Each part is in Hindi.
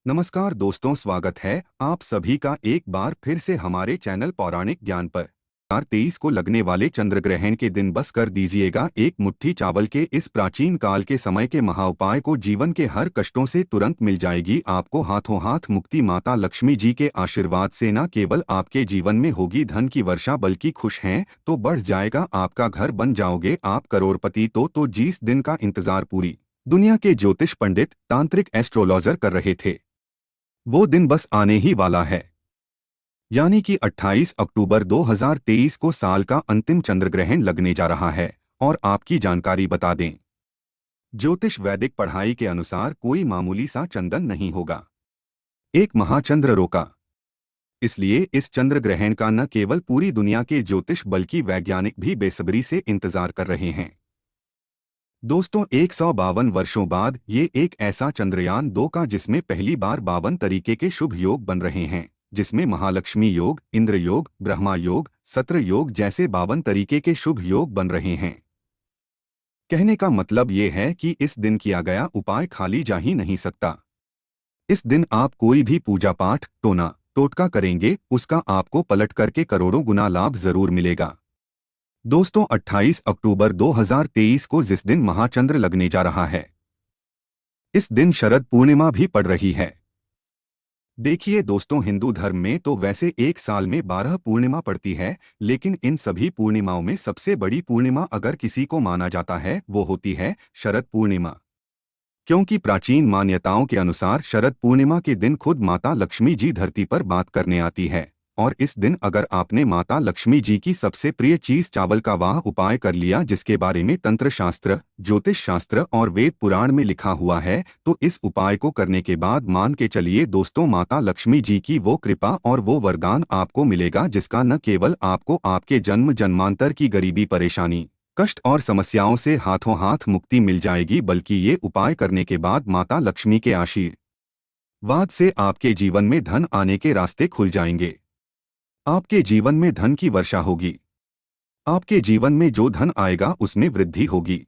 नमस्कार दोस्तों, स्वागत है आप सभी का एक बार फिर से हमारे चैनल पौराणिक ज्ञान पर। 2023 को लगने वाले चंद्र ग्रहण के दिन बस कर दीजिएगा एक मुट्ठी चावल के इस प्राचीन काल के समय के महाउपाय को। जीवन के हर कष्टों से तुरंत मिल जाएगी आपको हाथों हाथ मुक्ति। माता लक्ष्मी जी के आशीर्वाद से न केवल आपके जीवन में होगी धन की वर्षा, बल्कि खुश हैं तो बढ़ जाएगा आपका घर, बन जाओगे आप करोड़पति। तो जिस दिन का इंतजार पूरी दुनिया के ज्योतिष पंडित, तांत्रिक, एस्ट्रोलॉजर कर रहे थे, वो दिन बस आने ही वाला है। यानी कि 28 अक्टूबर 2023 को साल का अंतिम चंद्र ग्रहण लगने जा रहा है। और आपकी जानकारी बता दें, ज्योतिष वैदिक पढ़ाई के अनुसार कोई मामूली सा चंदन नहीं होगा, एक महाचंद्र रोका। इसलिए इस चंद्र ग्रहण का न केवल पूरी दुनिया के ज्योतिष बल्कि वैज्ञानिक भी बेसब्री से इंतजार कर रहे हैं। दोस्तों, 152 वर्षों बाद ये एक ऐसा चंद्रयान 2 का जिसमें पहली बार 52 तरीके के शुभ योग बन रहे हैं, जिसमें महालक्ष्मी योग, इंद्र योग, ब्रह्मा योग, सत्र योग जैसे 52 तरीके के शुभ योग बन रहे हैं। कहने का मतलब ये है कि इस दिन किया गया उपाय खाली जा ही नहीं सकता। इस दिन आप कोई भी पूजा पाठ, टोना टोटका करेंगे, उसका आपको पलट करके करोड़ों गुना लाभ जरूर मिलेगा। दोस्तों, 28 अक्टूबर 2023 को जिस दिन महाचंद्र लगने जा रहा है, इस दिन शरद पूर्णिमा भी पड़ रही है। देखिए दोस्तों, हिंदू धर्म में तो वैसे एक साल में 12 पूर्णिमा पड़ती है, लेकिन इन सभी पूर्णिमाओं में सबसे बड़ी पूर्णिमा अगर किसी को माना जाता है वो होती है शरद पूर्णिमा। क्योंकि प्राचीन मान्यताओं के अनुसार शरद पूर्णिमा के दिन खुद माता लक्ष्मी जी धरती पर बात करने आती है। और इस दिन अगर आपने माता लक्ष्मी जी की सबसे प्रिय चीज चावल का वाह उपाय कर लिया, जिसके बारे में तंत्र शास्त्र, ज्योतिष शास्त्र और वेद पुराण में लिखा हुआ है, तो इस उपाय को करने के बाद मान के चलिए दोस्तों, माता लक्ष्मी जी की वो कृपा और वो वरदान आपको मिलेगा, जिसका न केवल आपको आपके जन्म जन्मांतर की गरीबी, परेशानी, कष्ट और समस्याओं से हाथों हाथ मुक्ति मिल जाएगी, बल्कि ये उपाय करने के बाद माता लक्ष्मी के आशीर्वाद से आपके जीवन में धन आने के रास्ते खुल जाएंगे। आपके जीवन में धन की वर्षा होगी। आपके जीवन में जो धन आएगा उसमें वृद्धि होगी।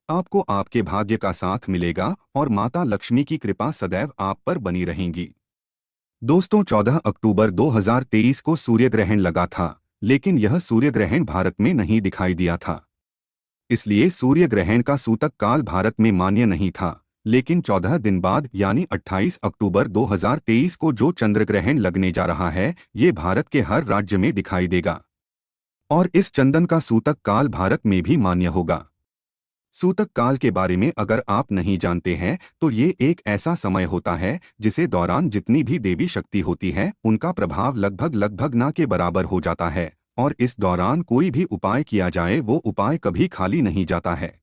आपको आपके भाग्य का साथ मिलेगा और माता लक्ष्मी की कृपा सदैव आप पर बनी रहेंगी। दोस्तों, 14 अक्टूबर 2023 को सूर्य ग्रहण लगा था, लेकिन यह सूर्य ग्रहण भारत में नहीं दिखाई दिया था। इसलिए सूर्य ग्रहण का सूतक काल भारत में मान्य नहीं था। लेकिन 14 दिन बाद यानी 28 अक्टूबर 2023 को जो चंद्र ग्रहण लगने जा रहा है, ये भारत के हर राज्य में दिखाई देगा। और इस चंदन का सूतक काल भारत में भी मान्य होगा। सूतक काल के बारे में अगर आप नहीं जानते हैं, तो ये एक ऐसा समय होता है जिसे दौरान जितनी भी देवी शक्ति होती है उनका प्रभाव लगभग लगभग ना के बराबर हो जाता है। और इस दौरान कोई भी उपाय किया जाए वो उपाय कभी खाली नहीं जाता है।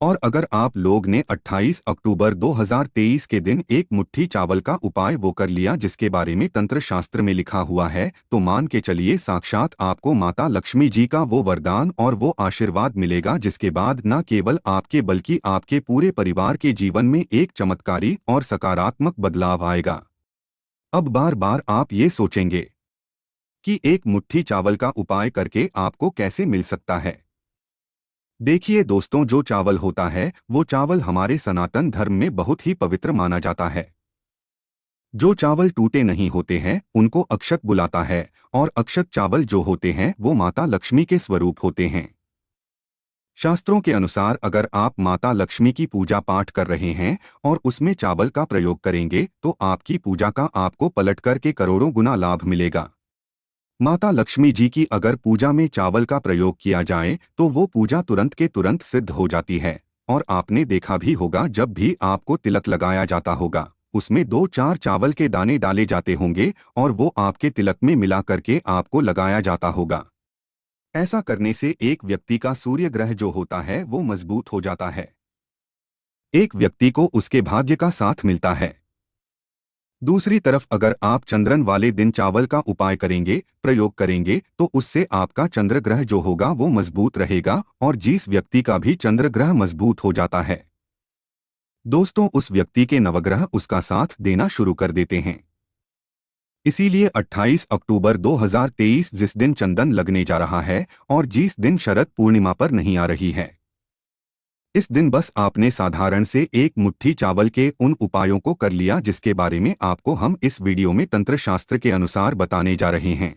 और अगर आप लोग ने 28 अक्टूबर 2023 के दिन एक मुट्ठी चावल का उपाय वो कर लिया जिसके बारे में तंत्र शास्त्र में लिखा हुआ है, तो मान के चलिए साक्षात आपको माता लक्ष्मी जी का वो वरदान और वो आशीर्वाद मिलेगा, जिसके बाद न केवल आपके बल्कि आपके पूरे परिवार के जीवन में एक चमत्कारी और सकारात्मक बदलाव आएगा। अब बार बार आप ये सोचेंगे कि एक मुट्ठी चावल का उपाय करके आपको कैसे मिल सकता है। देखिए दोस्तों, जो चावल होता है वो चावल हमारे सनातन धर्म में बहुत ही पवित्र माना जाता है। जो चावल टूटे नहीं होते हैं उनको अक्षत बुलाता है, और अक्षत चावल जो होते हैं वो माता लक्ष्मी के स्वरूप होते हैं। शास्त्रों के अनुसार अगर आप माता लक्ष्मी की पूजा पाठ कर रहे हैं और उसमें चावल का प्रयोग करेंगे, तो आपकी पूजा का आपको पलट करके करोड़ों गुना लाभ मिलेगा। माता लक्ष्मी जी की अगर पूजा में चावल का प्रयोग किया जाए तो वो पूजा तुरंत के तुरंत सिद्ध हो जाती है। और आपने देखा भी होगा, जब भी आपको तिलक लगाया जाता होगा उसमें 2-4 चावल के दाने डाले जाते होंगे और वो आपके तिलक में मिला करके आपको लगाया जाता होगा। ऐसा करने से एक व्यक्ति का सूर्य ग्रह जो होता है वो मजबूत हो जाता है। एक व्यक्ति को उसके भाग्य का साथ मिलता है। दूसरी तरफ अगर आप चंद्रन वाले दिन चावल का उपाय करेंगे, प्रयोग करेंगे, तो उससे आपका चंद्र ग्रह जो होगा वो मजबूत रहेगा और जिस व्यक्ति का भी चंद्र ग्रह मजबूत हो जाता है दोस्तों, उस व्यक्ति के नवग्रह उसका साथ देना शुरू कर देते हैं। इसीलिए 28 अक्टूबर 2023 जिस दिन चंदन लगने जा रहा है और जिस दिन शरद पूर्णिमा पर नहीं आ रही है, इस दिन बस आपने साधारण से एक मुट्ठी चावल के उन उपायों को कर लिया जिसके बारे में आपको हम इस वीडियो में तंत्र शास्त्र के अनुसार बताने जा रहे हैं।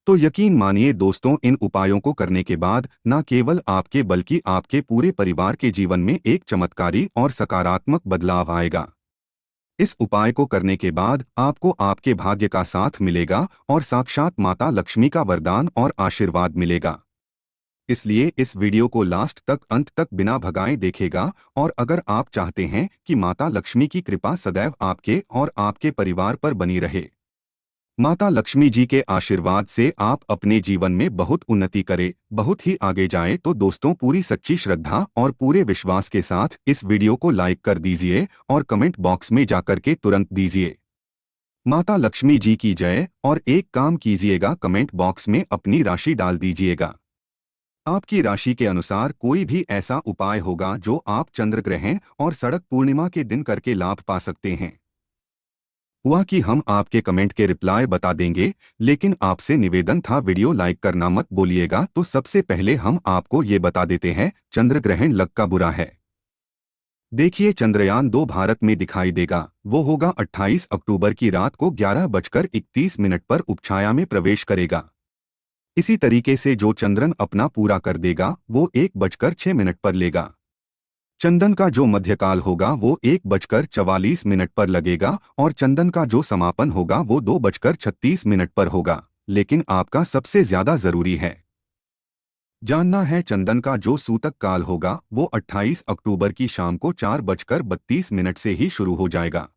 तो यकीन मानिए दोस्तों, इन उपायों को करने के बाद न केवल आपके बल्कि आपके पूरे परिवार के जीवन में एक चमत्कारी और सकारात्मक बदलाव आएगा। इस उपाय को करने के बाद आपको आपके भाग्य का साथ मिलेगा और साक्षात माता लक्ष्मी का वरदान और आशीर्वाद मिलेगा। इसलिए इस वीडियो को लास्ट तक अंत तक बिना भगाए देखेगा। और अगर आप चाहते हैं कि माता लक्ष्मी की कृपा सदैव आपके और आपके परिवार पर बनी रहे, माता लक्ष्मी जी के आशीर्वाद से आप अपने जीवन में बहुत उन्नति करें, बहुत ही आगे जाएं, तो दोस्तों पूरी सच्ची श्रद्धा और पूरे विश्वास के साथ इस वीडियो को लाइक कर दीजिए और कमेंट बॉक्स में जाकर के तुरंत दीजिए माता लक्ष्मी जी की जय। और एक काम कीजिएगा, कमेंट बॉक्स में अपनी राशि डाल दीजिएगा। आपकी राशि के अनुसार कोई भी ऐसा उपाय होगा जो आप चंद्र ग्रहण और सड़क पूर्णिमा के दिन करके लाभ पा सकते हैं। हुआ कि हम आपके कमेंट के रिप्लाई बता देंगे, लेकिन आपसे निवेदन था वीडियो लाइक करना मत बोलिएगा। तो सबसे पहले हम आपको ये बता देते हैं, चंद्र ग्रहण लग का बुरा है। देखिए, चंद्रयान 2 भारत में दिखाई देगा। वो होगा 28 अक्टूबर की रात को 11:31 पर उपछाया में प्रवेश करेगा। इसी तरीके से जो चंद्रन अपना पूरा कर देगा वो 1:06 पर लेगा। चंदन का जो मध्यकाल होगा वो 1:44 पर लगेगा और चंदन का जो समापन होगा वो 2:36 पर होगा। लेकिन आपका सबसे ज्यादा जरूरी है जानना है, चंदन का जो सूतक काल होगा वो 28 अक्टूबर की शाम को 4:32 से ही शुरू हो जाएगा।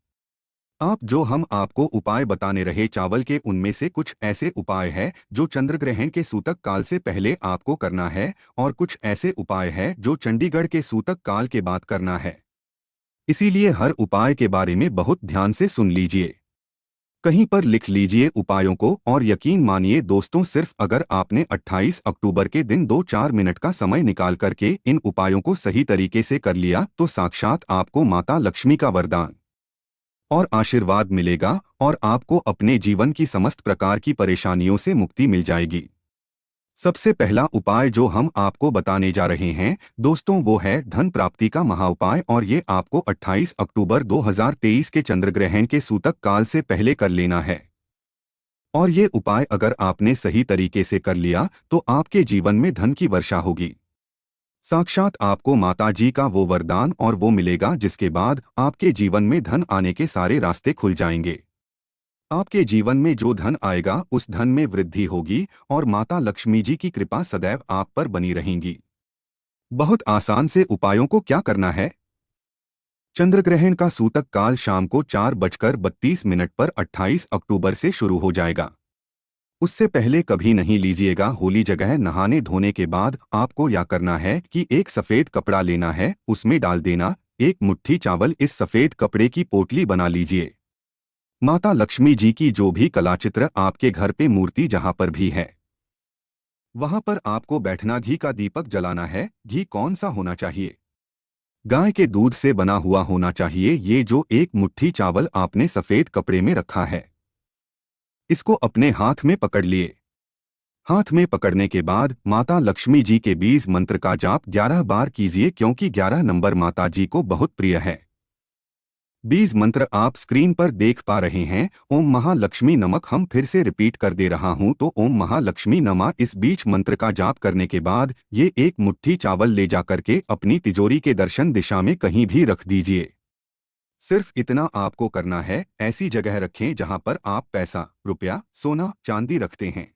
आप जो हम आपको उपाय बताने रहे चावल के, उनमें से कुछ ऐसे उपाय है जो चंद्रग्रहण के सूतक काल से पहले आपको करना है और कुछ ऐसे उपाय है जो चंडीगढ़ के सूतक काल के बाद करना है। इसीलिए हर उपाय के बारे में बहुत ध्यान से सुन लीजिए, कहीं पर लिख लीजिए उपायों को। और यकीन मानिए दोस्तों, सिर्फ अगर आपने 28 अक्टूबर के दिन 2-4 मिनट का समय निकाल करके इन उपायों को सही तरीके से कर लिया तो साक्षात आपको माता लक्ष्मी का वरदान और आशीर्वाद मिलेगा और आपको अपने जीवन की समस्त प्रकार की परेशानियों से मुक्ति मिल जाएगी। सबसे पहला उपाय जो हम आपको बताने जा रहे हैं दोस्तों, वो है धन प्राप्ति का महाउपाय। और ये आपको 28 अक्टूबर 2023 के चंद्रग्रहण के सूतक काल से पहले कर लेना है। और ये उपाय अगर आपने सही तरीके से कर लिया तो आपके जीवन में धन की वर्षा होगी। साक्षात आपको माता जी का वो वरदान और वो मिलेगा जिसके बाद आपके जीवन में धन आने के सारे रास्ते खुल जाएंगे। आपके जीवन में जो धन आएगा उस धन में वृद्धि होगी और माता लक्ष्मी जी की कृपा सदैव आप पर बनी रहेंगी। बहुत आसान से उपायों को क्या करना है। चंद्रग्रहण का सूतक काल शाम को 4:32 पर 28 अक्टूबर से शुरू हो जाएगा। उससे पहले कभी नहीं लीजिएगा। होली जगह नहाने धोने के बाद आपको या करना है कि एक सफेद कपड़ा लेना है, उसमें डाल देना एक मुट्ठी चावल। इस सफेद कपड़े की पोटली बना लीजिए। माता लक्ष्मी जी की जो भी कलाचित्र आपके घर पे मूर्ति जहां पर भी है वहां पर आपको बैठना, घी का दीपक जलाना है। घी कौन सा होना चाहिए? गाय के दूध से बना हुआ होना चाहिए। ये जो एक मुट्ठी चावल आपने सफेद कपड़े में रखा है, इसको अपने हाथ में पकड़ लिए। हाथ में पकड़ने के बाद माता लक्ष्मी जी के बीज मंत्र का जाप 11 बार कीजिए, क्योंकि 11 नंबर माता जी को बहुत प्रिय है। बीज मंत्र आप स्क्रीन पर देख पा रहे हैं। ओम महालक्ष्मी नमक। हम फिर से रिपीट कर दे रहा हूं, तो ओम महालक्ष्मी नमः। इस बीज मंत्र का जाप करने के बाद ये एक मुट्ठी चावल ले जाकर के अपनी तिजोरी के दर्शन दिशा में कहीं भी रख दीजिए। सिर्फ इतना आपको करना है, ऐसी जगह रखें जहां पर आप पैसा, रुपया, सोना, चांदी रखते हैं।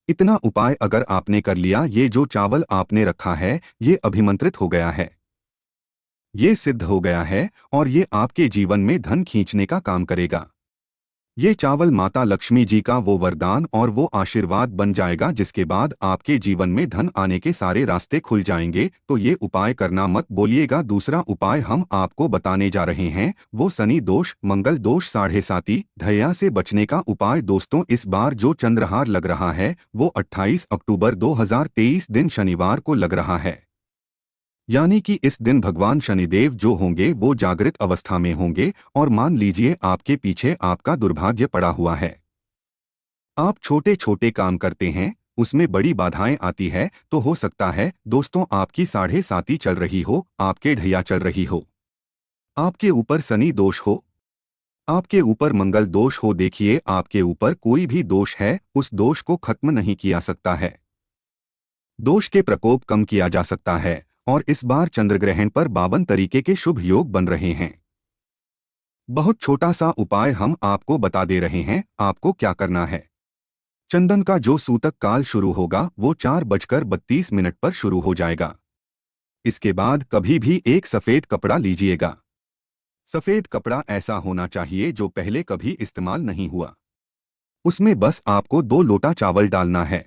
इतना उपाय अगर आपने कर लिया, ये जो चावल आपने रखा है ये अभिमंत्रित हो गया है, ये सिद्ध हो गया है और ये आपके जीवन में धन खींचने का काम करेगा। ये चावल माता लक्ष्मी जी का वो वरदान और वो आशीर्वाद बन जाएगा जिसके बाद आपके जीवन में धन आने के सारे रास्ते खुल जाएंगे। तो ये उपाय करना मत बोलिएगा। दूसरा उपाय हम आपको बताने जा रहे हैं, वो शनि दोष, मंगल दोष, साढ़े साती, ढैया से बचने का उपाय। दोस्तों, इस बार जो चंद्रहार लग रहा है वो 28 अक्टूबर 2023 दिन शनिवार को लग रहा है। यानी कि इस दिन भगवान शनिदेव जो होंगे वो जागृत अवस्था में होंगे और मान लीजिए आपके पीछे आपका दुर्भाग्य पड़ा हुआ है। आप छोटे छोटे काम करते हैं, उसमें बड़ी बाधाएं आती है तो हो सकता है दोस्तों आपकी 7.5 चल रही हो, आपके ढैया चल रही हो, आपके ऊपर शनि दोष हो, आपके ऊपर मंगल दोष हो। देखिए आपके ऊपर कोई भी दोष है, उस दोष को खत्म नहीं किया सकता है, दोष के प्रकोप कम किया जा सकता है। और इस बार चंद्रग्रहण पर 52 तरीके के शुभ योग बन रहे हैं। बहुत छोटा सा उपाय हम आपको बता दे रहे हैं। आपको क्या करना है, चंदन का जो सूतक काल शुरू होगा वो 4:32 पर शुरू हो जाएगा। इसके बाद कभी भी एक सफेद कपड़ा लीजिएगा। सफेद कपड़ा ऐसा होना चाहिए जो पहले कभी इस्तेमाल नहीं हुआ। उसमें बस आपको 2 लोटा चावल डालना है।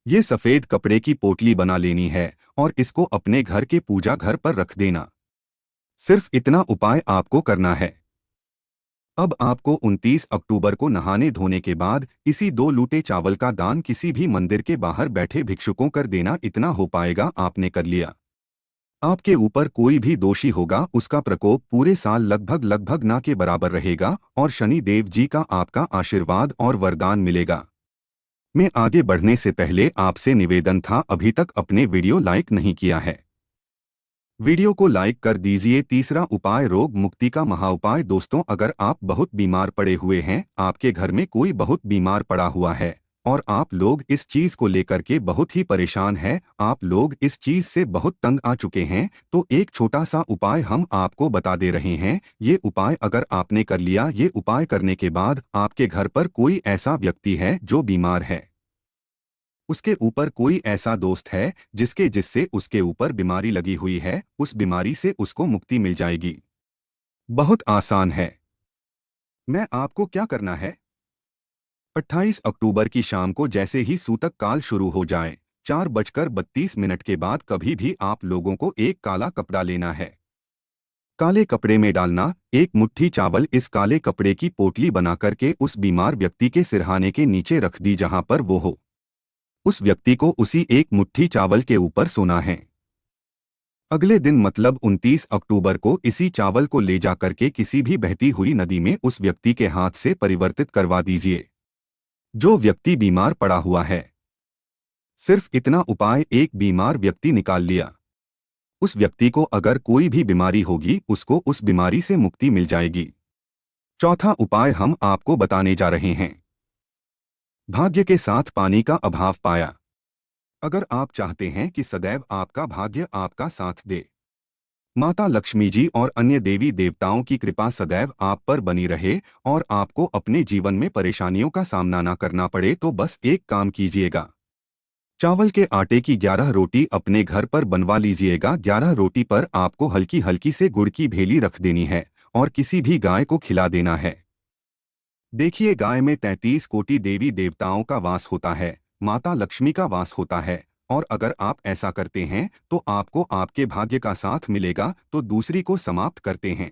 ये सफेद कपड़े की पोटली बना लेनी है और इसको अपने घर के पूजा घर पर रख देना। सिर्फ इतना उपाय आपको करना है। अब आपको 29 अक्टूबर को नहाने धोने के बाद इसी 2 लूटे चावल का दान किसी भी मंदिर के बाहर बैठे भिक्षुकों कर देना। इतना हो पाएगा आपने कर लिया। आपके ऊपर कोई भी दोषी होगा उसका प्रकोप पूरे साल लगभग ना के बराबर रहेगा और शनि देव जी का आपका आशीर्वाद और वरदान मिलेगा। मैं आगे बढ़ने से पहले आपसे निवेदन था, अभी तक अपने वीडियो लाइक नहीं किया है, वीडियो को लाइक कर दीजिए। तीसरा उपाय रोग मुक्ति का महाउपाय। दोस्तों अगर आप बहुत बीमार पड़े हुए हैं, आपके घर में कोई बहुत बीमार पड़ा हुआ है और आप लोग इस चीज को लेकर के बहुत ही परेशान हैं, आप लोग इस चीज से बहुत तंग आ चुके हैं, तो एक छोटा सा उपाय हम आपको बता दे रहे हैं। ये उपाय अगर आपने कर लिया, ये उपाय करने के बाद आपके घर पर कोई ऐसा व्यक्ति है जो बीमार है, उसके ऊपर कोई ऐसा दोस्त है जिससे उसके ऊपर बीमारी लगी हुई है, उस बीमारी से उसको मुक्ति मिल जाएगी। बहुत आसान है। मैं आपको क्या करना है, 28 अक्टूबर की शाम को जैसे ही सूतक काल शुरू हो जाए, 4:32 के बाद कभी भी आप लोगों को एक काला कपड़ा लेना है। काले कपड़े में डालना एक मुट्ठी चावल। इस काले कपड़े की पोटली बना करके उस बीमार व्यक्ति के सिरहाने के नीचे रख दी जहां पर वो हो। उस व्यक्ति को उसी एक मुट्ठी चावल के ऊपर सोना है। अगले दिन मतलब 29 अक्टूबर को इसी चावल को ले जाकर के किसी भी बहती हुई नदी में उस व्यक्ति के हाथ से परिवर्तित करवा दीजिए जो व्यक्ति बीमार पड़ा हुआ है। सिर्फ इतना उपाय, एक बीमार व्यक्ति निकाल लिया, उस व्यक्ति को अगर कोई भी बीमारी होगी उसको उस बीमारी से मुक्ति मिल जाएगी। चौथा उपाय हम आपको बताने जा रहे हैं, भाग्य के साथ पानी का अभाव पाया। अगर आप चाहते हैं कि सदैव आपका भाग्य आपका साथ दे, माता लक्ष्मी जी और अन्य देवी देवताओं की कृपा सदैव आप पर बनी रहे और आपको अपने जीवन में परेशानियों का सामना न करना पड़े, तो बस एक काम कीजिएगा, चावल के आटे की 11 रोटी अपने घर पर बनवा लीजिएगा। 11 रोटी पर आपको हल्की हल्की से गुड़ की भेली रख देनी है और किसी भी गाय को खिला देना है। देखिए गाय में 33 कोटि देवी देवताओं का वास होता है, माता लक्ष्मी का वास होता है, और अगर आप ऐसा करते हैं तो आपको आपके भाग्य का साथ मिलेगा। तो दूसरी को समाप्त करते हैं।